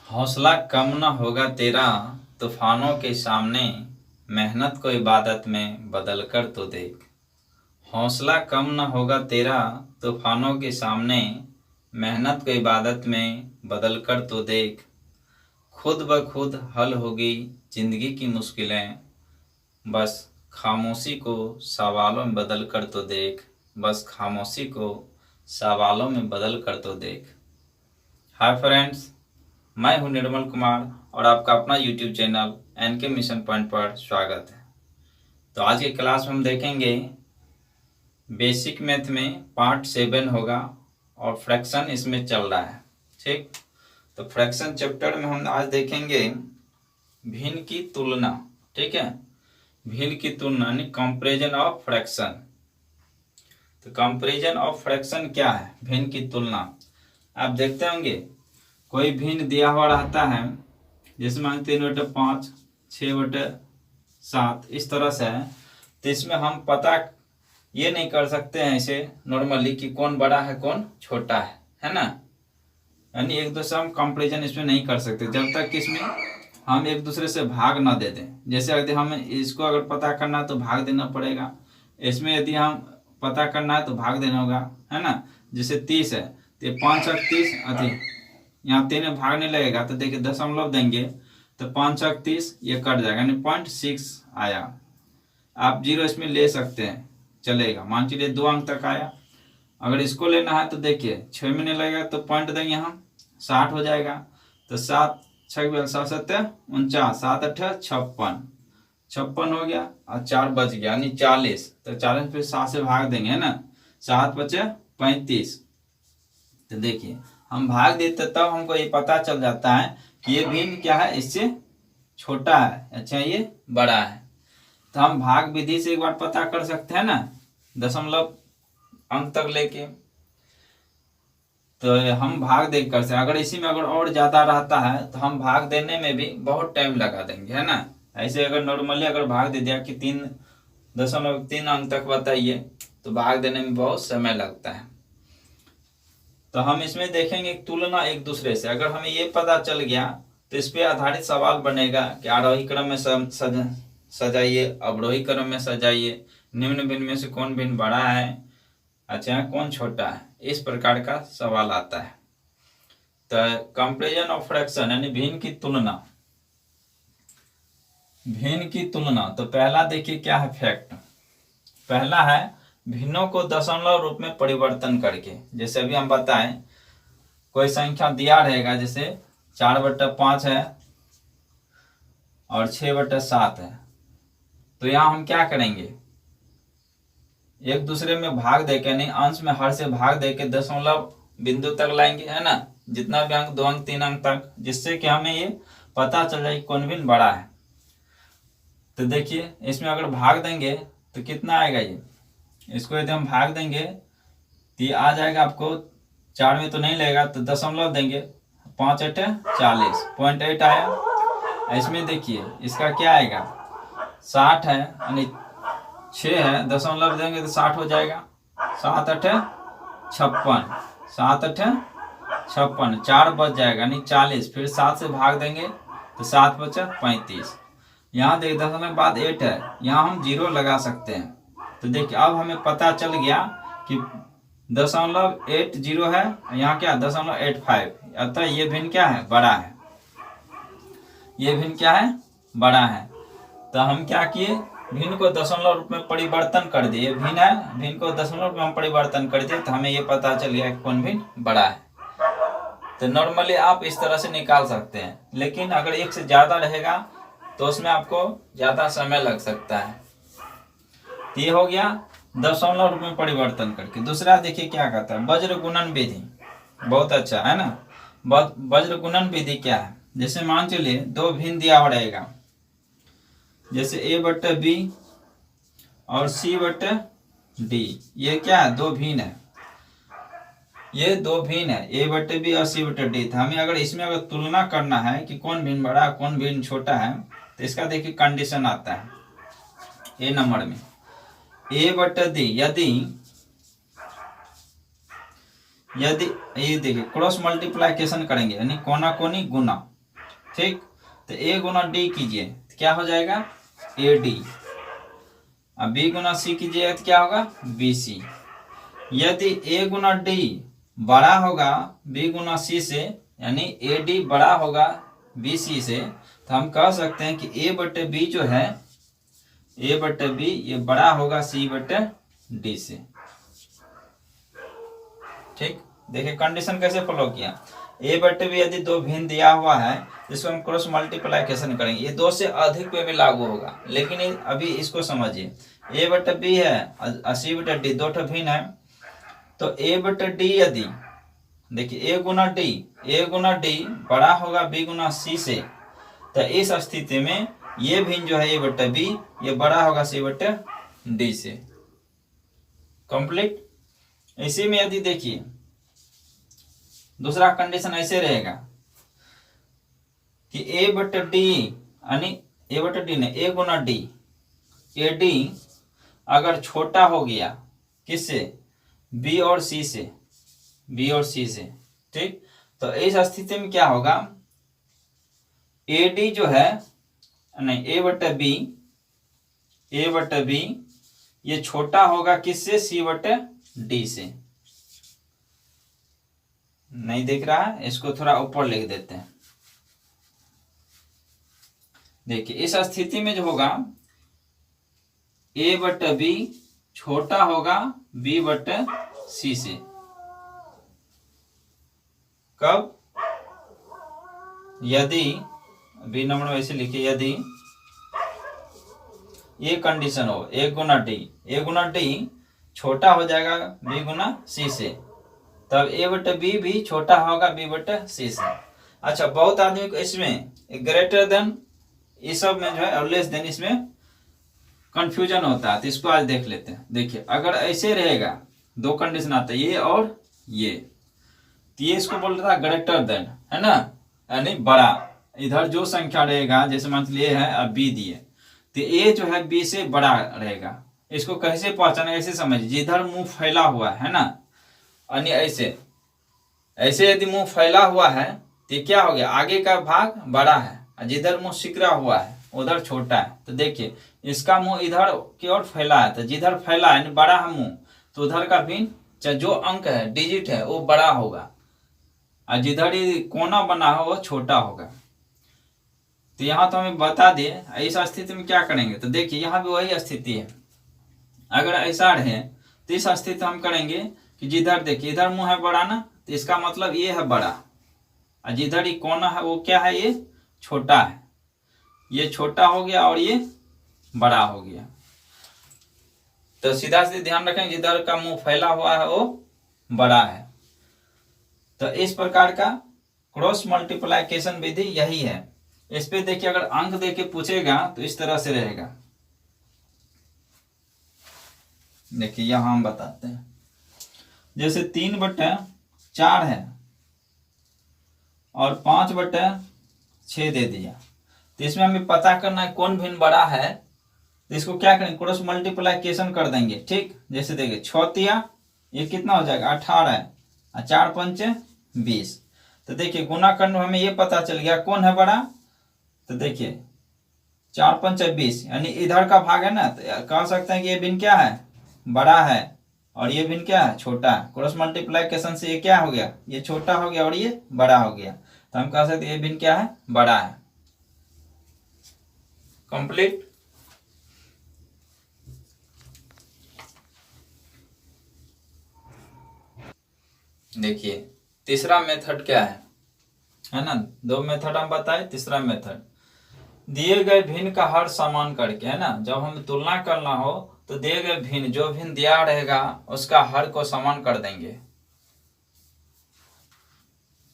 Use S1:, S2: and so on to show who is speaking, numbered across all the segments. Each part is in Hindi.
S1: हौसला कम न होगा तेरा तूफानों के सामने, मेहनत को इबादत में बदल कर तो देख। हौसला कम न होगा तेरा तूफानों के सामने, मेहनत को इबादत में बदल कर तो देख। खुद ब खुद हल होगी जिंदगी की मुश्किलें, बस खामोशी को सवालों में बदल कर तो देख। बस खामोशी को सवालों में बदल कर तो देख। हाय फ्रेंड्स, मैं हूं निर्मल कुमार और आपका अपना YouTube channel NK mission point पर स्वागत है। तो आज के क्लास में हम देखेंगे बेसिक मैथ में पार्ट 7 होगा और फ्रैक्शन इसमें चल रहा है। ठीक, तो फ्रैक्शन चैप्टर में हम आज देखेंगे भिन्न की तुलना। ठीक है, भिन्न की तुलना यानी कंपैरिजन ऑफ फ्रैक्शन। तो कंपैरिजन ऑफ फ्रैक्शन क्या है? भिन्न की तुलना। आप देखते होंगे कोई भिन्न दिया हुआ रहता है, जिसमें 3/5, 6/7 इस तरह से है। तो इसमें हम पता ये नहीं कर सकते हैं इसे नॉर्मली कि कौन बड़ा है कौन छोटा है ना। यानी एक दूसरे हम कंपैरिजन इसमें नहीं कर सकते जब तक कि इसमें हम एक दूसरे से भाग ना दे दें। जैसे अगर हमें इसको अगर पता करना है तो भाग देना पड़ेगा, इसमें यदि हम पता करना है तो भाग देना होगा, है ना। जैसे 30 है तो 5 और 30 अधिक यहाँ 3 में भाग नहीं लगेगा, तो देखिए दशमलव देंगे तो 5 और 30 ये कट जाएगा यानी 0.6 आया। आप 0 इसमें ले सकते हैं, चलेगा। मान चलिए 2 अंक तक आया। अगर इसको लेना है तो देखिए 6 में नहीं लगेगा तो पॉइंट देंगे हम, 60 हो जाएगा। तो 7 6 7 7 49, 7 8 56, 56 हो गया और 4 बच गया यानी 40। तो 40 फिर 7 से भाग देंगे, है ना। 7 बचे 35। तो देखिए हम भाग देते तब हमको ये पता चल जाता है कि ये भिन्न क्या है, इससे छोटा है, अच्छा ये बड़ा है। तो हम भाग विधि से एक बार पता कर सकते हैं ना, दशमलव अंक तक लेके। तो हम भाग देख कर से अगर इसी में अगर और ज्यादा रहता है तो हम भाग देने में भी बहुत टाइम लगा देंगे, है ना। ऐसे अगर नॉर्मली अगर भाग दे दिया कि 3.3 अंक तक बताइए तो भाग देने में बहुत समय लगता है। तो हम इसमें देखेंगे तुलना एक दूसरे से। अगर हमें ये पता चल गया तो इस पे आधारित सवाल बनेगा कि आरोही क्रम में सजाइए, अवरोही क्रम में सजाइए, निम्न भिन्न में से कौन भिन्न बड़ा है, अच्छा कौन छोटा है, इस प्रकार का सवाल आता है। तो कंपैरिजन ऑफ फ्रैक्शन यानी भिन्न की तुलना। भिन्न की तुलना, तो पहला देखिए क्या है फैक्ट। पहला है भिन्नों को दशमलव रूप में परिवर्तन करके। जैसे अभी हम बताएं कोई संख्या दिया रहेगा, जैसे 4/5 है और 6/7 है, तो यहाँ हम क्या करेंगे, एक दूसरे में भाग देके नहीं अंश में हर से भाग देके दशमलव बिंदु तक लाएंगे, है ना। जितना भी अंक 2 अंक 3 अंक तक, जिससे कि हमें ये पता चल जाए कौन भिन्न बड़ा है। तो देखिए इसमें अगर भाग देंगे तो कितना आएगा, ये इसको यदि हम भाग देंगे तो ये आ जाएगा आपको 4 में तो नहीं लगेगा, तो दशमलव देंगे 5 8 40, 0.8 आया। इसमें देखिए इसका क्या आएगा, 60 है यानी 6 है, दशमलव देंगे तो 60 हो जाएगा। 7 8 56, 7 8 56, 4 बच जाएगा यानी 40। फिर 7 से भाग देंगे तो 7 बचा 35। यहाँ देख दशमलव के बाद 8 है, यहाँ हम 0 लगा सकते हैं। तो देखिए अब हमें पता चल गया कि 0.80 है, यहाँ क्या 0.85, अतः ये भिन्न क्या है, बड़ा है। ये भिन्न क्या है, बड़ा है। तो हम क्या किए, भिन्न को दशमलव रूप में परिवर्तन कर दिए। भिन्न है, भिन्न को दशमलव रूप में हम परिवर्तन कर दिए तो हमें ये पता चल गया कि कौन भिन्न बड़ा है। तो नॉर्मली आप इस तरह से निकाल सकते हैं, लेकिन अगर एक से ज्यादा रहेगा तो उसमें आपको ज्यादा समय लग सकता है। तो ये हो गया दशमलव रूप में परिवर्तन करके। दूसरा देखिए क्या कहता है, वज्र गुणन विधि। बहुत अच्छा है ना। वज्र गुणन विधि क्या है, जैसे मान चलिए 2 भिन्न दिया हो रहेगा, जैसे A/B और C/D। ये क्या है, 2 भिन्न है, ये 2 भिन्न है, A/B और C/D। हमें अगर इसमें अगर तुलना करना है कि कौन भिन्न बड़ा है कौन भिन्न छोटा है, तो इसका देखिए कंडीशन आता है ए नंबर में, A/D यदि ये देखिए क्रॉस मल्टीप्लिकेशन करेंगे यानी कोना कोनी गुना, ठीक। तो ए गुना डी कीजिए तो क्या हो जाएगा ए डी। अब बी गुना सी कीजिए तो क्या होगा बी सी। यदि ए गुना डी बड़ा होगा बी गुना सी से, यानी ए डी बड़ा होगा बी सी से, तो हम कह सकते हैं कि ए बटे बी जो है, ए बटे बी ये बड़ा होगा सी बटे डी से। ठीक, देखिए कंडीशन कैसे फॉलो किया। ए बटे बी यदि दो भिन्न दिया हुआ है जिसको हम क्रॉस मल्टीप्लिकेशन करेंगे, ये दो से अधिक पे भी लागू होगा, लेकिन अभी इसको समझिए। ए बटे बी है, सी बटे डी, दो ठो भिन्न है, तो ए बटे डी यदि देखिए ए गुना डी बड़ा होगा बी गुना सी से, तो इस स्थिति में ये भिन्न जो है ए बटे बी ये बड़ा होगा सी बटे डी से। कंप्लीट। इसी में यदि देखिए दूसरा कंडीशन ऐसे रहेगा कि ए बटे डी, यानी ए बटे डी ने ए गुना डी, ए डी अगर छोटा हो गया किससे, बी और सी से, बी और सी से, ठीक। तो इस स्थिति में क्या होगा, ए डी जो है, नहीं ए बटे बी, ए बटे बी ये छोटा होगा किससे, सी बटे डी से। नहीं दिख रहा है, इसको थोड़ा ऊपर लिख देते हैं। देखिए इस स्थिति में जो होगा ए बटे बी छोटा होगा बी बटे सी से। कब, यदि बी नंबर वैसे लिखिए, यदि ये कंडीशन हो ए गुना डी छोटा हो जाएगा बी गुना सी से, तब ए बटे बी भी छोटा होगा बी बटे सी से। अच्छा, बहुत आदमी को इसमें ग्रेटर देन इस सब में जो है और लेस देन इसमें कंफ्यूजन होता है, तो इसको आज देख लेते हैं। देखिए अगर ऐसे रहेगा, दो कंडीशन आता है ये और ये, तो ये इसको बोल रहा है ग्रेटर देन, है ना, यानी बड़ा। इधर जो संख्या रहेगा, जैसे मान लीजिए है अब बी दिए, तो ए जो है बी से बड़ा रहेगा। इसको कैसे पहचाना, ऐसे समझिए, जिधर मुंह फैला हुआ है ना, यानी ऐसे ऐसे यदि मुंह फैला हुआ है तो क्या हो गया, आगे का भाग बड़ा है, जिधर मुंह सिकरा हुआ है उधर छोटा है। तो देखिए इसका मुंह इधर की ओर फैला है, तो जिधर फैला है बड़ा है मुंह, तो उधर का भिन्न जो अंक है, डिजिट है, वो बड़ा होगा, और जिधर ही कोना बना हो वो छोटा होगा। तो यहाँ तो हमें बता दिए इस स्थिति में क्या करेंगे। तो देखिए यहाँ भी वही स्थिति है, अगर ऐसा रहे तो इस स्थिति हम करेंगे कि जिधर देखिए इधर मुंह है बड़ा ना, तो इसका मतलब ये है बड़ा, और जिधर ही कोना है वो क्या है, ये छोटा है। ये छोटा हो गया और ये बड़ा हो गया। तो सीधा सीधे ध्यान रखें, जिधर का मुंह फैला हुआ है वो बड़ा है। तो इस प्रकार का क्रॉस मल्टीप्लिकेशन विधि यही है। इस पे देखिए अगर अंक देके पूछेगा तो इस तरह से रहेगा। देखिए यहां हम बताते हैं, जैसे 3/4 है और 5/6 दे दिया, तो इसमें हमें पता करना है कौन भिन्न बड़ा है। तो इसको क्या करेंगे, क्रॉस मल्टीप्लिकेशन कर देंगे। ठीक, जैसे देखिए 6 ये कितना हो जाएगा 18 है, और 4 पंचे 20। तो देखिए गुना करने में हमें ये पता चल गया कौन है बड़ा। तो देखिए 4 पंचे 20, यानी इधर का भाग है ना, तो कह सकते हैं कि ये भिन्न क्या है, बड़ा है, और ये भिन्न क्या है, छोटा है। क्रॉस मल्टीप्लिकेशन से ये क्या हो गया, ये छोटा हो गया और ये बड़ा हो गया, तो हम कह सकते हैं ये भिन्न क्या है, बड़ा है। कंप्लीट। देखिए तीसरा मेथड क्या है ना, दो मेथड हम बताए, तीसरा मेथड दिए गए भिन्न का हर समान करके, है ना, जब हमें तुलना करना हो तो दिए गए भिन्न, जो भिन्न दिया रहेगा उसका हर को समान कर देंगे।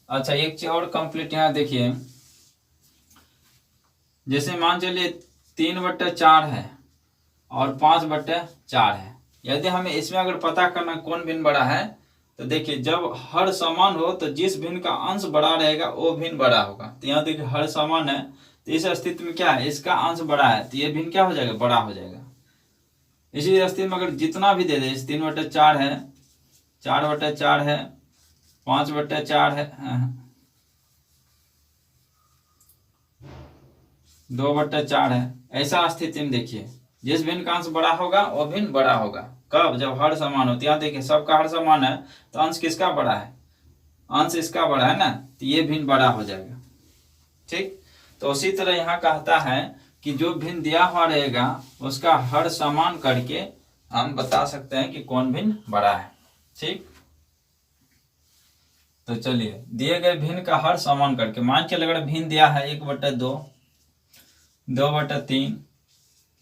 S1: अच्छा एक चीज और कंप्लीट यहाँ देखिए, जैसे मान चलिए 3/4 है और 5/4 है। यदि हमें इसमें अगर पता करना कौन भिन्न बड़ा है, तो देखिए जब हर समान हो तो जिस भिन्न का अंश बड़ा रहेगा वो भिन्न बड़ा होगा। तो यहाँ देखिए हर समान है, तो इस स्थिति में क्या है, इसका अंश बड़ा है, तो ये भिन्न क्या हो जाएगा, बड़ा हो जाएगा। इसी स्थिति में अगर जितना भी दे दे, 3/4 है, 4/4 है, 5/4 है, 2/4 है। ऐसा स्थिति में देखिए जिस भिन्न का अंश बड़ा होगा वो भिन्न बड़ा होगा। कब? जब हर समान होती है। यहाँ देखिए सबका हर समान है तो अंश किसका बड़ा है? अंश इसका बड़ा है ना, तो ये भिन्न बड़ा हो जाएगा। ठीक, तो उसी तरह यहाँ कहता है कि जो भिन्न दिया हुआ रहेगा उसका हर समान करके हम बता सकते हैं कि कौन भिन्न बड़ा है। ठीक, तो चलिए दिए गए भिन्न का हर समान करके, मान के अगर भिन्न दिया है 1/2, 2/3,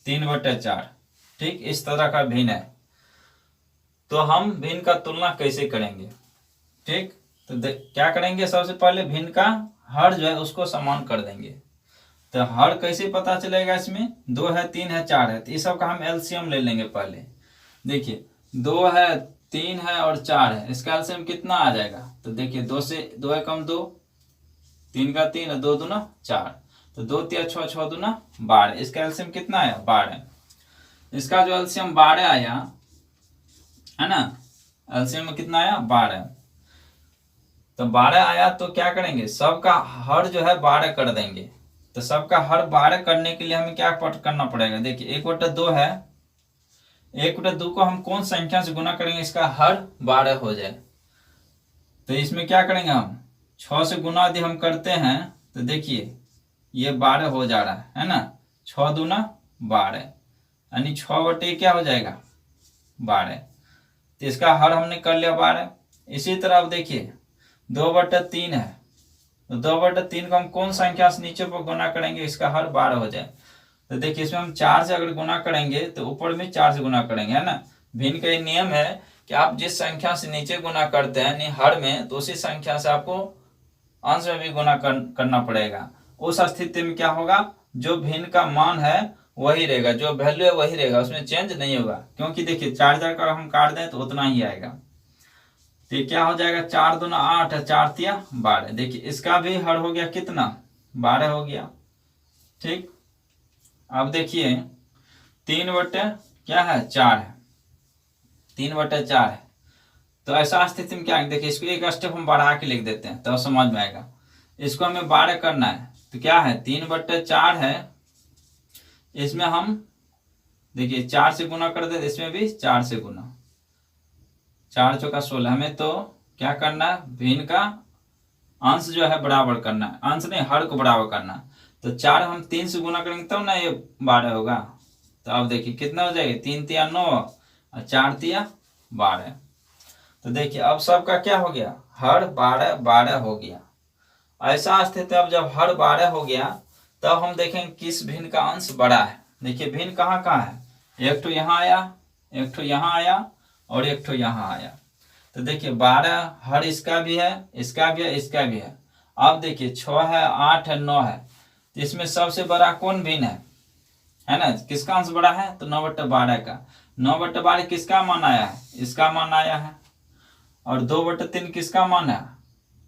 S1: 3/4, ठीक, इस तरह का भिन्न है तो हम भिन्न का तुलना कैसे करेंगे? ठीक, तो क्या करेंगे? सबसे पहले भिन्न का हर जो है उसको समान कर देंगे। तो हर कैसे पता चलेगा? इसमें 2 है, 3 है, 4 है, तो इस सब का हम एलसीएम ले लेंगे। पहले देखिए 2 है, 3 है और 4 है, इसका एलसीएम कितना आ जाएगा? तो देखिए 2 से 2 है कम 2, 3 का 3 है, 2 दूना 4, तो 2 3 6 6 दूना 12, इसका एलसीएम कितना आया? 12। इसका जो एलसीएम 12 आया है ना, एलसीएम में कितना आया? 12। तो 12 आया तो क्या करेंगे? सबका हर जो है 12 कर देंगे। तो सबका हर 12 करने के लिए हमें क्या करना पड़ेगा? देखिए 1/2 है, 1/2 को हम कौन संख्या से गुना करेंगे इसका हर 12 हो जाए? तो इसमें क्या करेंगे? हम 6 से गुना यदि हम करते हैं तो देखिए ये 12 हो जा रहा है ना, 6 दूना 12, यानी 6/, क्या हो जाएगा? 12। तो इसका हर हमने कर लिया 12। इसी तरह अब देखिए 2/3 है, तो 2/3 को हम कौन संख्या से नीचे पर गुना करेंगे इसका हर 12 हो जाए? तो देखिए इसमें हम 4 से अगर गुना करेंगे तो ऊपर में 4 से गुना करेंगे, है ना। भिन्न का ये नियम है कि आप जिस संख्या से नीचे गुना करते हैं यानी हर में, तो उसी संख्या से आपको अंश में भी गुना करना पड़ेगा। उस स्थिति में क्या होगा? जो भिन्न का मान है वही रहेगा, जो वैल्यू है वही रहेगा, उसमें चेंज नहीं होगा। क्योंकि देखिए 4 का हम काट दें तो उतना ही आएगा। तो क्या हो जाएगा? 4 दूना 8 है, 4 तिया 12। देखिए इसका भी हर हो गया कितना? 12 हो गया। ठीक, अब देखिए 3/4 है, 3/4 है। तो ऐसा स्थिति में क्या है? देखिए इसको एक स्टेप हम बढ़ा के लिख देते हैं तो समझ में आएगा। इसको हमें 12 करना है तो क्या है? 3/4 है, इसमें हम देखिए 4 से गुना कर देते, इसमें भी 4 से गुना, 4 चौका 16। हमें तो क्या करना है? भिन्न का अंश जो है बराबर करना है, अंश नहीं हर को बराबर करना है। तो 4 हम 3 से गुना करेंगे तब ना ये 12 होगा। तो अब देखिए कितना हो जाएगा? 3 तिया 9 और 4 तिया 12। तो देखिए अब सबका क्या हो गया? हर 12 12 हो गया। ऐसा स्थिति अब जब हर 12 हो गया तब हम देखेंगे किस भिन्न का अंश बड़ा है। देखिए भिन्न कहाँ कहाँ है? एक ठो यहाँ आया, एक ठो यहाँ आया और एक ठो यहाँ आया। तो देखिए 12 हर इसका भी है, इसका भी है, इसका भी है। अब देखिए 6 है, 8 है, 9 है, तो इसमें सबसे बड़ा कौन भिन्न है ना? किसका अंश बड़ा है? तो 9/12 का। 9/12 किसका मान आया है? इसका मान आया है। और 2/3 किसका मान है?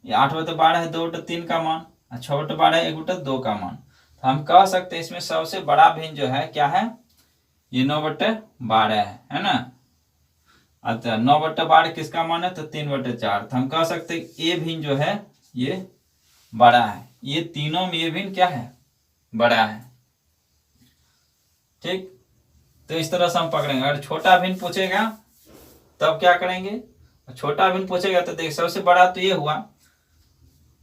S1: ये 8/12 है, 2/3 का मान, 6/12 है, 1/2 का मान। तो हम कह सकते हैं इसमें सबसे बड़ा भिन्न जो है क्या है? ये 9/12 है ना। अच्छा 9/12 किसका मान है? तो 3/4। तो हम कह सकते हैं ये भिन्न जो है ये बड़ा है। ये तीनों में ये भिन्न क्या है? बड़ा है। ठीक, तो इस तरह से हम पकड़ेंगे। अगर छोटा भिन्न पूछेगा तब क्या करेंगे? छोटा भिन्न पूछेगा तो देख सबसे बड़ा तो ये हुआ।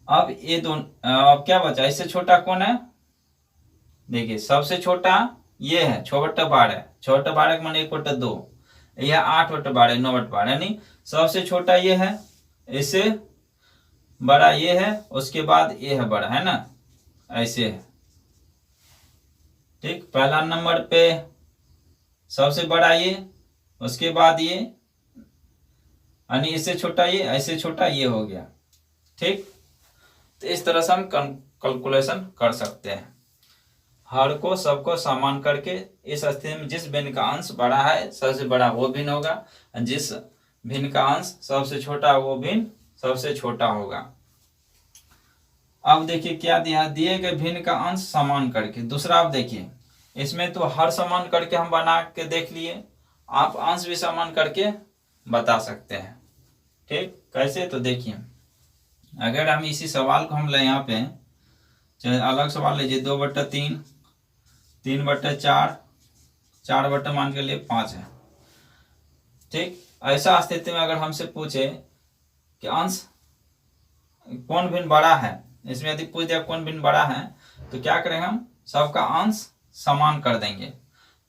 S1: अब ये दोनों, अब क्या बचा? इससे छोटा कौन है? देखिए सबसे छोटा ये है 6/12, 6/12 का मान 1/2, यह 8/12, 9/12, यानी सबसे छोटा ये है, इससे बड़ा ये है, उसके बाद ये है बड़ा, है ना, ऐसे है। ठीक, पहला नंबर पे सबसे बड़ा ये, उसके बाद ये, यानी इससे छोटा ये, ऐसे छोटा ये हो गया। ठीक, तो इस तरह से हम कैलकुलेशन कर सकते हैं। हर को सबको समान करके इस स्थिति में जिस भिन्न का अंश बड़ा है सबसे बड़ा वो भिन्न होगा, जिस भिन्न का अंश सबसे छोटा वो भिन्न सबसे छोटा होगा। अब देखिए क्या दिया? दिए गए भिन्न का अंश समान करके। दूसरा आप देखिए इसमें तो हर समान करके हम बना के देख लिए, आप अंश भी समान करके बता सकते हैं। ठीक, कैसे? तो देखिए अगर हम इसी सवाल को हम ले यहाँ पे चाहे अलग सवाल लीजिए, 2/3 3/4, 4 मान के लिए 5 है। ठीक, ऐसा स्थिति में अगर हमसे पूछे कि अंश कौन भिन्न बड़ा है, इसमें यदि पूछ दिया कौन भिन्न बड़ा है, तो क्या करेंगे हम, सबका अंश समान कर देंगे।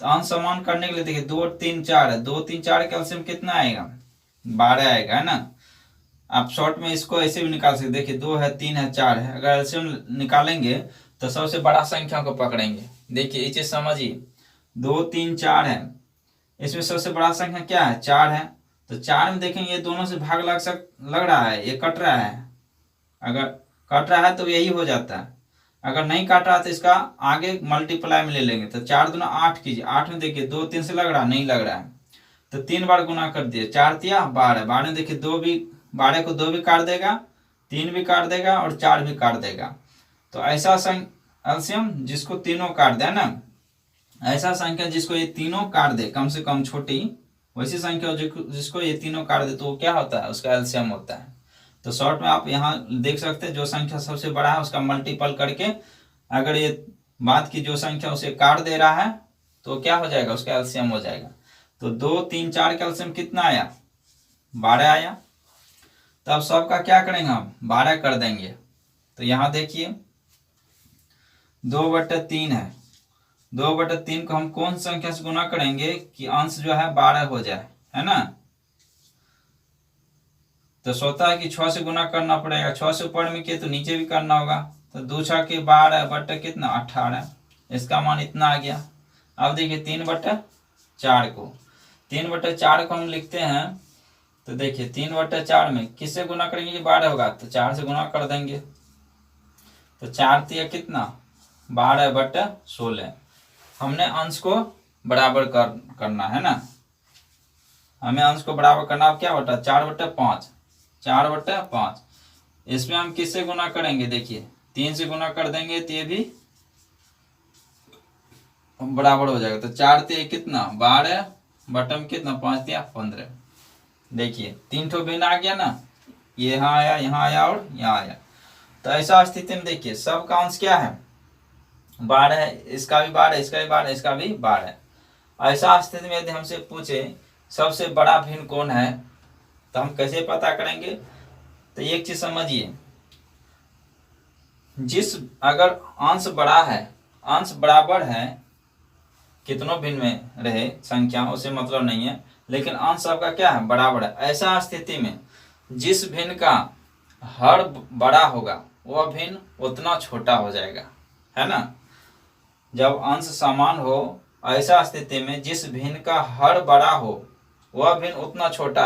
S1: तो अंश समान करने के लिए देखिए 2, 3, 4 है, 2, 3, 4 का एलसीएम कितना आएगा, 12 आएगा, है ना। आप शॉर्ट में इसको ऐसे भी निकाल सकते, देखिए 2 है, 3 है, 4 है। अगर एलसीएम निकालेंगे तो सबसे बड़ा संख्या को पकड़ेंगे। देखिए ये चीज समझिए, 2, 3, 4 है, इसमें सबसे बड़ा संख्या क्या है, 4 है। तो 4 में देखेंगे ये दोनों से भाग लग रहा है, ये कट रहा है। अगर कट रहा है तो यही हो जाता है, अगर नहीं काट रहा तो इसका आगे मल्टीप्लाई में ले लेंगे। तो 4 दूना 8 कीजिए, 8 में देखिए 2, 3 से लग रहा, नहीं लग रहा है, तो 3 बार गुना कर दिए, 4 तिया 12, 12 में देखिए 12 को 2 भी काट देगा, 3 भी काट देगा और 4 भी काट देगा। तो ऐसा एलसीएम जिसको तीनों काट दे ना, ऐसा संख्या जिसको ये तीनों काट दे, कम से कम छोटी, वैसी संख्या जिसको ये तीनों काट दे, तो वो क्या होता है, उसका एलसीएम होता है। तो शॉर्ट में आप यहाँ देख सकते हैं, जो संख्या सबसे बड़ा है उसका मल्टीपल करके अगर ये बात की जो संख्या उसे काट दे रहा है तो क्या हो जाएगा, उसका एलसीएम हो जाएगा। तो 2, 3, 4 का एलसीएम कितना आया, 12 आया। तो अब सबका क्या करेंगे हम, 12 कर देंगे। तो यहाँ देखिए 2/3 है, 2/3 को हम कौन संख्या से गुना करेंगे कि अंश जो है 12 हो जाए, है ना। तो सोता है कि 6 से गुना करना पड़ेगा, 6 से ऊपर में किए तो नीचे भी करना होगा। तो 2 6 के 12 बट्टा कितना, 18, इसका मान इतना आ गया। अब देखिए 3/4 को, 3/4 को हम लिखते हैं। तो देखिए 3/4 में किससे गुना करेंगे, ये 12 होगा तो 4 से गुना कर देंगे। तो 4 तिया कितना, 12/16। हमने अंश को बराबर करना है ना, हमें अंश को बराबर करना। अब क्या बटा, 4/5, 4/5। इसमें हम किससे गुना करेंगे, देखिए 3 से गुना कर देंगे तो ये भी बराबर हो जाएगा। तो 4 तिया कितना, 12 बटम कितना, 5 तिया 15। देखिए 3 ठो भिन्न आ गया ना, ये यहाँ आया, यहाँ आया और यहाँ आया। तो ऐसा स्थिति में देखिए सबका अंश क्या है, 12 है, इसका भी 12, इसका भी 12, इसका भी 12। ऐसा स्थिति में यदि हमसे पूछे सबसे बड़ा भिन्न कौन है, तो हम कैसे पता करेंगे। तो एक चीज समझिए, जिस अगर अंश बड़ा है, अंश बराबर है, कितनों भिन्न में रहे संख्या उससे मतलब नहीं है, लेकिन अंश सबका क्या है, बराबर है। ऐसा स्थिति में जिस भिन्न का हर बड़ा होगा वह भिन्न उतना छोटा हो जाएगा, है ना। जब अंश समान हो, ऐसा स्थिति में जिस भिन्न का हर बड़ा हो वह भिन्न उतना छोटा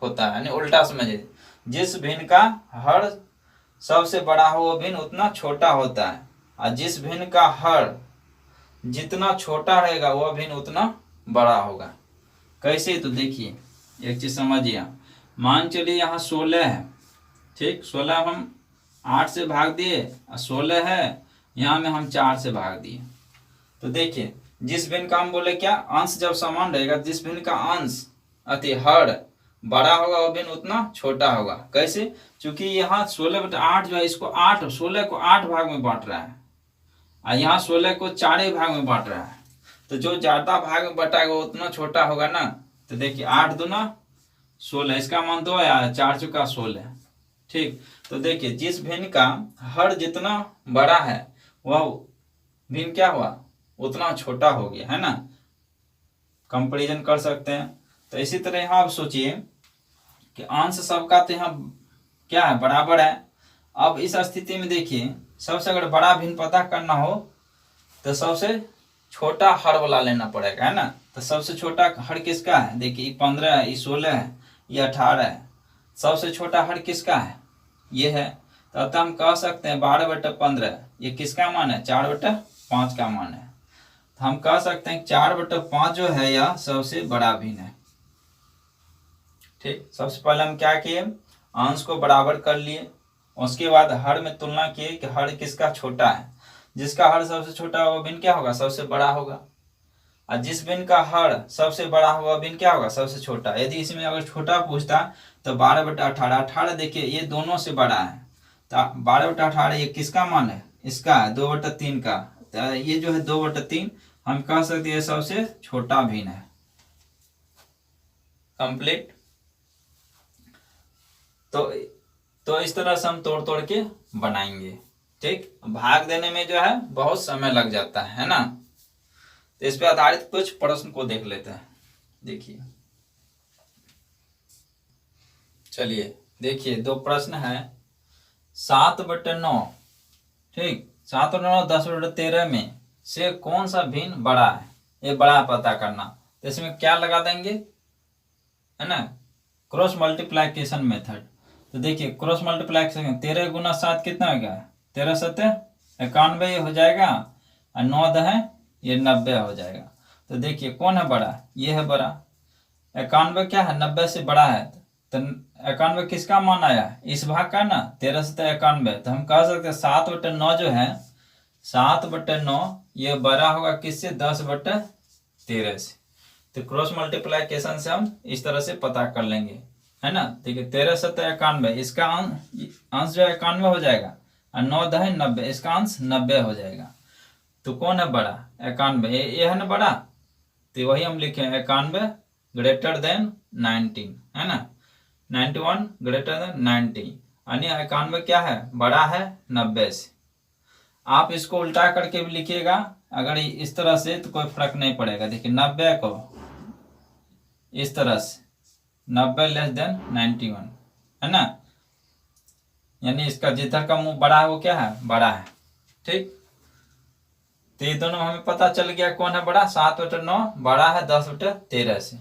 S1: होता है, यानी उल्टा समझिए, जिस भिन्न का हर सबसे बड़ा हो वह भिन्न उतना छोटा होता है, और जिस भिन्न का हर जितना छोटा रहेगा वह भिन्न उतना बड़ा होगा। कैसे, तो देखिए एक चीज समझिए, मान चलिए यहाँ 16 है, ठीक, 16 हम 8 से भाग दिए और 16 है, यहाँ में हम 4 से भाग दिए। तो देखिए जिस भिन्न का हम बोले क्या, अंश जब समान रहेगा, जिस भिन्न का अंश अति हर बड़ा होगा वह भिन्न उतना छोटा होगा। कैसे, क्योंकि यहाँ 16/8 जो है, इसको 16 को 8 भाग में बांट रहा है, और यहाँ 16 को 4 भाग में बांट रहा है। तो जो ज्यादा भाग में बटाएगा वो उतना छोटा होगा ना। तो देखिए 8 दूना 16, इसका मान 2 आया, 4 चुका 16, ठीक। तो देखिए जिस भिन्न का हर जितना बड़ा है वह भिन्न क्या हुआ, उतना छोटा हो गया, है ना। कंपैरिजन कर सकते हैं। तो इसी तरह यहाँ आप सोचिए कि अंश सबका तो यहाँ क्या है, बराबर है। अब इस स्थिति में देखिए सबसे अगर बड़ा भिन्न पता करना हो तो सबसे छोटा हर वाला लेना पड़ेगा, है ना। तो सबसे छोटा हर किसका है, देखिए 15 है, ये 16 है, ये 18 है। सबसे छोटा हर किसका है, ये है। तो अतः हम कह सकते हैं 12/15 ये किसका मान है, 4/5 का मान है। तो हम कह सकते हैं 4/5 जो है यह सबसे बड़ा भिन्न है, ठीक। सबसे पहले हम क्या किए, अंश को बराबर कर लिए, उसके बाद हर में तुलना किए कि हर किसका छोटा है। जिसका हर सबसे छोटा होगा भिन्न क्या होगा, सबसे बड़ा होगा, और जिस भिन्न का हर सबसे बड़ा होगा भिन्न क्या होगा, सबसे छोटा। यदि इसमें अगर छोटा पूछता तो 12/18, 18 देखिए ये दोनों से बड़ा है। तो 12/18 ये किसका मान है, इसका है 2/3 का। ये जो है 2/3 हम कह सकते हैं सबसे छोटा भिन्न है। कंप्लीट। तो इस तरह से हम तोड़ तोड़ के बनाएंगे। ठीक, भाग देने में जो है बहुत समय लग जाता है ना। तो इस पे आधारित कुछ प्रश्न को देख लेते हैं। देखिए, चलिए देखिए, 2 प्रश्न है। 7/9, ठीक, 7/9 10/13 में से कौन सा भिन्न बड़ा है, ये बड़ा पता करना। तो इसमें क्या लगा देंगे, है ना, क्रॉस मल्टीप्लाइकेशन मेथड। तो देखिए क्रॉस मल्टीप्लाइकेशन 13 गुना 7 कितना हो गया, 13 7 91 हो जाएगा, और 9 10 ये 90 हो जाएगा। तो देखिए कौन है बड़ा, ये है बड़ा। 91 क्या है, 90 से बड़ा है। तो 91 किसका मान आया, इस भाग का ना, 13 से 91। तो हम कह सकते हैं 7/9 जो है, 7/9 ये बड़ा होगा किससे, 10/13 से। तो क्रॉस मल्टीप्लाइकेशन से हम इस तरह से पता कर लेंगे, है ना। देखिए 13 7 91, इसका अंश जो 91 हो जाएगा, और 9 10 90, इसका अंश 90 हो जाएगा। तो कौन है बड़ा, 91, ये है ना बड़ा। तो वही हम लिखे 91 ग्रेटर देन 19, है ना, 91 ग्रेटर देन 90, यानी 91 क्या है, बड़ा है 90 से। आप इसको उल्टा करके भी लिखिएगा अगर इस तरह से, तो कोई फर्क नहीं पड़ेगा। देखिए 90 को इस तरह से, 90 लेस देन 91, है ना, यानी इसका जिधर का मुंह बड़ा है वो क्या है, बड़ा है। ठीक, तो ये दोनों हमें पता चल गया कौन है बड़ा, 7/9 बड़ा है 10/13 से।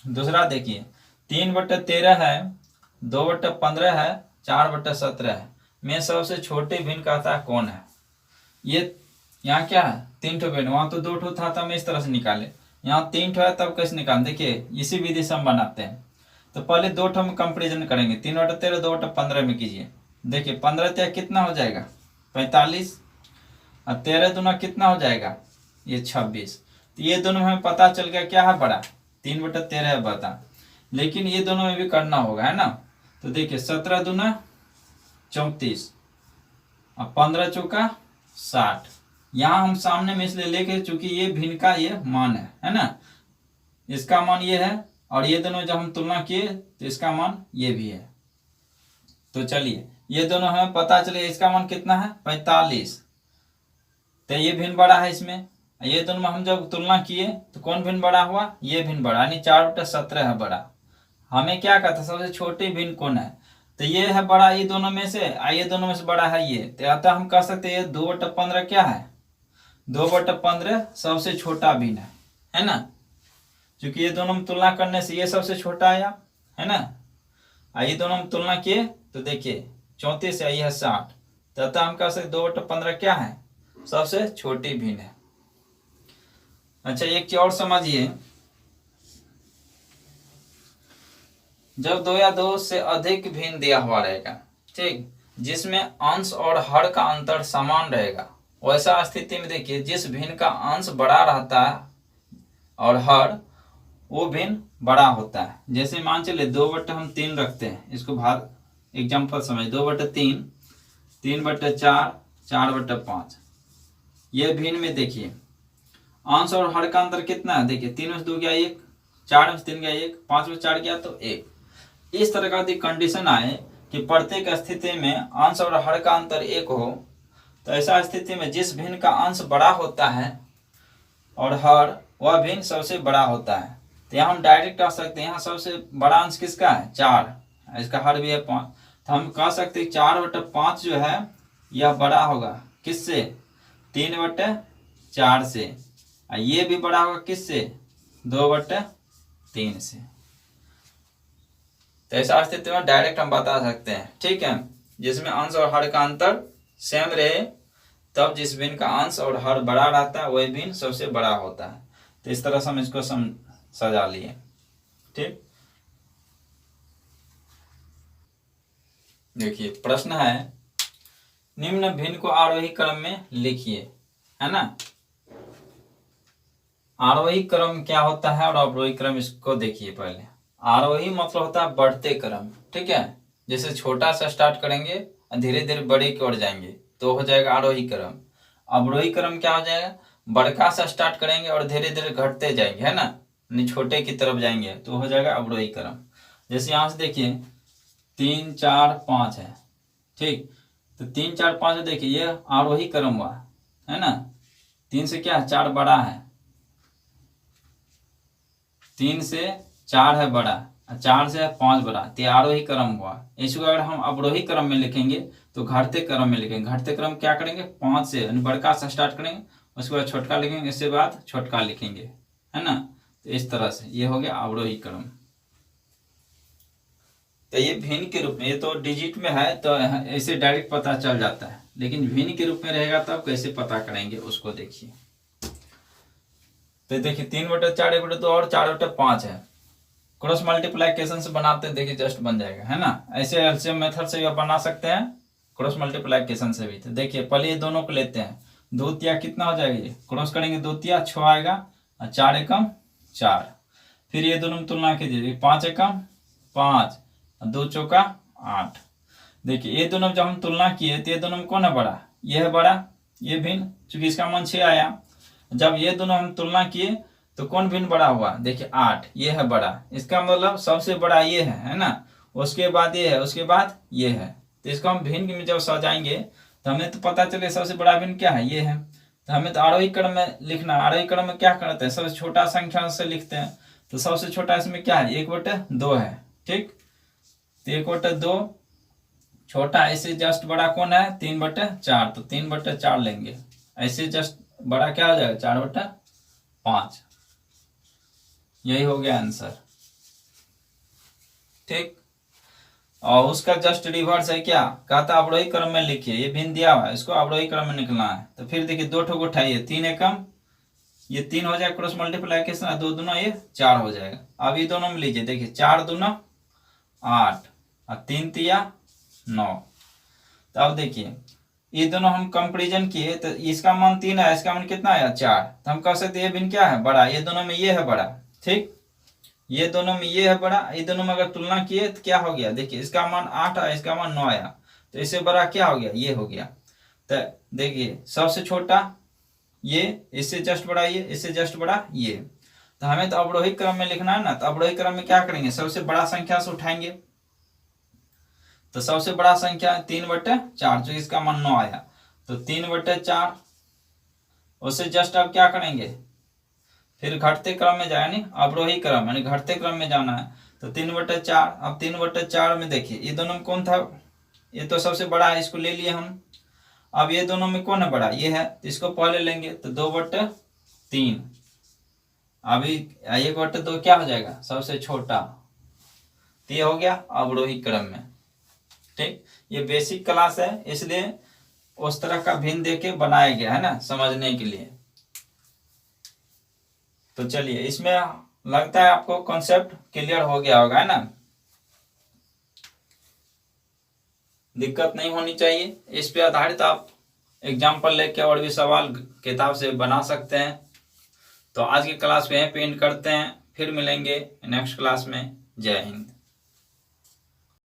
S1: दूसरा देखिए 3/13 है, 2/15 है, 4/17 है, में सबसे छोटे भिन्न कहता है कौन है। ये यहाँ क्या है, 3 ठो भिन्न, वहां तो 2 ठो था, तो हम इस तरह से निकाले। यहाँ 3 ठो है, तब कैसे निकाल, देखिए इसी विधि से हम बनाते हैं। तो पहले 2 ठो में कंपेरिजन करेंगे, 3/13 2/15 में कीजिए। देखिए 15 त्या कितना हो जाएगा, 45, और 13 दूना कितना हो जाएगा, ये 26। तो ये दोनों में पता चल गया क्या है बड़ा, 3/13 है बता। लेकिन ये दोनों में भी करना होगा, है ना। तो देखिए 17 दूना 34, और 15 चौका 60। यहाँ हम सामने में इसलिए लेके, चूंकि ये भिन्न का ये मान है ना, इसका मान ये है, और ये दोनों जब हम तुलना किए तो इसका मान ये भी है। तो चलिए ये दोनों हमें पता चले, इसका मान कितना है 45, तो ये भिन्न बड़ा है इसमें। ये दोनों में हम जब तुलना किए तो कौन भिन्न बड़ा हुआ, ये भिन्न बड़ा, यानी 4/17 है बड़ा। हमें क्या कहता है सबसे छोटी भिन्न कौन है, तो ये है बड़ा ये दोनों में से, ये दोनों में से बड़ा है ये। तो अतः हम कह सकते हैं 2/15 क्या है, 2/15 सबसे छोटा भिन्न है ना, क्योंकि ये दोनों में तुलना करने से ये सबसे छोटा आया, है ना। ये दोनों में तुलना किए तो देखिए 34 है, ये है 60। तो अतः हम कह सकते 2/15 क्या है, सबसे छोटी भिन्न है। अच्छा एक चीज और समझिए, जब 2 या 2 से अधिक भिन्न दिया हुआ रहेगा, ठीक, जिसमें अंश और हर का अंतर समान रहेगा, वैसा स्थिति में देखिए जिस भिन्न का अंश बड़ा रहता है और हर वो भिन्न बड़ा होता है। जैसे मान चलिए 2/3 रखते हैं, इसको भाग एग्जाम्पल समझ, 2/3, 3/4, 4/5। ये भिन्न में देखिए अंश और हर का अंतर कितना है, देखिए 3 में से 2 गया 1, 4 में से 3 गया 1, 5 में से 4 गया तो 1। इस तरह का यदि कंडीशन आए कि प्रत्येक स्थिति में अंश और हर का अंतर 1 हो, तो ऐसा स्थिति में जिस भिन्न का अंश बड़ा होता है और हर वह भिन्न सबसे बड़ा होता है। तो यहाँ हम डायरेक्ट आ सकते हैं, यहाँ सबसे बड़ा अंश किसका है 4, इसका हर भी है 5। तो हम कह सकते हैं 4/5 जो है यह बड़ा होगा किससे, 3/4 से, और ये भी बड़ा होगा किससे, 2/3 से। तो ऐसा स्थिति में डायरेक्ट हम बता सकते हैं, ठीक है, जिसमें अंश और हर का अंतर सेम रहे, तब जिस भिन्न का अंश और हर बड़ा रहता है वही भिन्न सबसे बड़ा होता है। तो इस तरह से हम इसको सजा लिए, ठीक। देखिए प्रश्न है, निम्न भिन्न को आरोही क्रम में लिखिए, है ना। आरोही क्रम क्या होता है और अवरोही क्रम, इसको देखिए पहले। आरोही मतलब होता है बढ़ते क्रम, ठीक है, जैसे छोटा सा स्टार्ट करेंगे धीरे धीरे बड़े की ओर जाएंगे तो हो जाएगा आरोही क्रम। अवरोही क्रम क्या हो जाएगा, बड़का से स्टार्ट करेंगे और धीरे धीरे घटते जाएंगे, है ना, यानी छोटे की तरफ जाएंगे तो हो जाएगा अवरोही क्रम। जैसे यहाँ से देखिए 3 4 5 है, ठीक, तो 3 4 5 देखिए ये आरोही क्रम हुआ, है ना, 3 से क्या 4 बड़ा है, 3 से 4 है बड़ा, 4 से 5 बड़ा, तो आरोही क्रम हुआ। इसको अगर हम अवरोही क्रम में लिखेंगे तो घटते क्रम में लिखेंगे। घटते क्रम क्या करेंगे, 5 से यानी बड़का से स्टार्ट करेंगे, उसके बाद छोटका लिखेंगे, इसके बाद छोटका लिखेंगे, है ना, तो इस तरह से ये हो गया अवरोही क्रम। तो ये भिन्न के रूप में, ये तो डिजिट में है तो ऐसे डायरेक्ट पता चल जाता है, लेकिन भिन्न के रूप में रहेगा तब कैसे पता करेंगे उसको देखिए। तो देखिए 3/4 1/2 और 4/5 है, क्रॉस मल्टीप्लाइकेशन से बनाते हैं, देखिए जस्ट बन जाएगा, है ना। ऐसे एलसीएम मेथड से भी बना सकते हैं, क्रॉस मल्टीप्लाइकेशन से भी। तो देखिए पहले ये दोनों को लेते हैं, 2 तिया कितना हो जाएगा, ये क्रॉस करेंगे 2 तिया 6 आएगा, और 4 एकम 4, फिर ये दोनों में तुलना कीजिए, 5 एकम 5, 2 चौका 8। देखिए ये दोनों जब हम तुलना किए तो ये दोनों में कौन है बड़ा, ये है बड़ा, ये भिन्न, चूंकि इसका मान 6 आया। जब ये दोनों हम तुलना किए तो कौन भिन्न बड़ा हुआ, देखिए 8, ये है बड़ा, इसका मतलब सबसे बड़ा ये है ना, उसके बाद ये है, उसके बाद ये है। तो इसको हम भिन्न में जब सजाएंगे तो हमें तो पता चले सबसे बड़ा भिन्न क्या है, ये है। तो हमें तो आरोही क्रम में लिखना, आरोही क्रम में क्या करते हैं, सबसे छोटा संख्या से लिखते हैं। तो सबसे छोटा इसमें क्या है, 1/2 है, ठीक, तो 1/2, छोटा ऐसे जस्ट बड़ा कौन है, 3/4, तो 3/4 लेंगे, ऐसे जस्ट बड़ा क्या हो जाएगा, 4/5। यही हो गया आंसर, ठीक। और उसका जस्ट रिवर्स है क्या, कहता अवरोही क्रम में लिखिए, ये भिन्न दिया हुआ है, इसको अवरोही क्रम में निकलना है। तो फिर देखिए 2 ठो को उठाइए, 3 एकम ये 3 हो जाएगा क्रॉस मल्टीप्लाइकेशन, 2 दूना ये 4 हो जाएगा। अब ये दोनों में लीजिए, देखिए 4 दूना 8 और 3 तिया 9। तो अब देखिए ये दोनों हम कंपेरिजन किए तो इसका मान 3 है, इसका मान कितना है 4, तो हम कह सकते हैं ये भिन्न क्या है, बड़ा, ये दोनों में ये है बड़ा, ठीक, ये दोनों में ये है बड़ा, ये दोनों में अगर तुलना किए तो क्या हो गया, देखिए इसका मान 8 आया, इसका मान 9 आया, तो इससे बड़ा क्या हो गया, ये हो गया। तो देखिए सबसे छोटा ये, इससे जस्ट बड़ा ये, इससे जस्ट बड़ा ये। तो हमें तो अवरोही क्रम में लिखना है ना, तो अवरोही क्रम में क्या करेंगे, सबसे बड़ा संख्या से उठाएंगे। तो सबसे बड़ा संख्या 3/4, जो इसका मान 9 आया, तो 3/4, उससे जस्ट अब क्या करेंगे, फिर घटते क्रम में जाए, यानी अवरोही क्रम यानी घटते क्रम में जाना है। तो 3/4, अब 3/4 में देखिए ये दोनों में कौन था, ये तो सबसे बड़ा है, इसको ले लिए हम। अब ये दोनों में कौन है बड़ा, ये है, तो इसको पहले लेंगे, तो 2/3। अभी 1/2 क्या हो जाएगा, सबसे छोटा, तो ये हो गया अवरोही क्रम में, ठीक। ये बेसिक क्लास है, इसलिए उस तरह का भिन्न देके बनाया गया है ना, समझने के लिए। तो चलिए इसमें लगता है आपको कॉन्सेप्ट क्लियर हो गया होगा, है ना, दिक्कत नहीं होनी चाहिए। इस पे आधारित आप एग्जाम्पल लेके और भी सवाल किताब से बना सकते हैं। तो आज की क्लास पे यहीं पे एंड करते हैं, फिर मिलेंगे नेक्स्ट क्लास में। जय हिंद।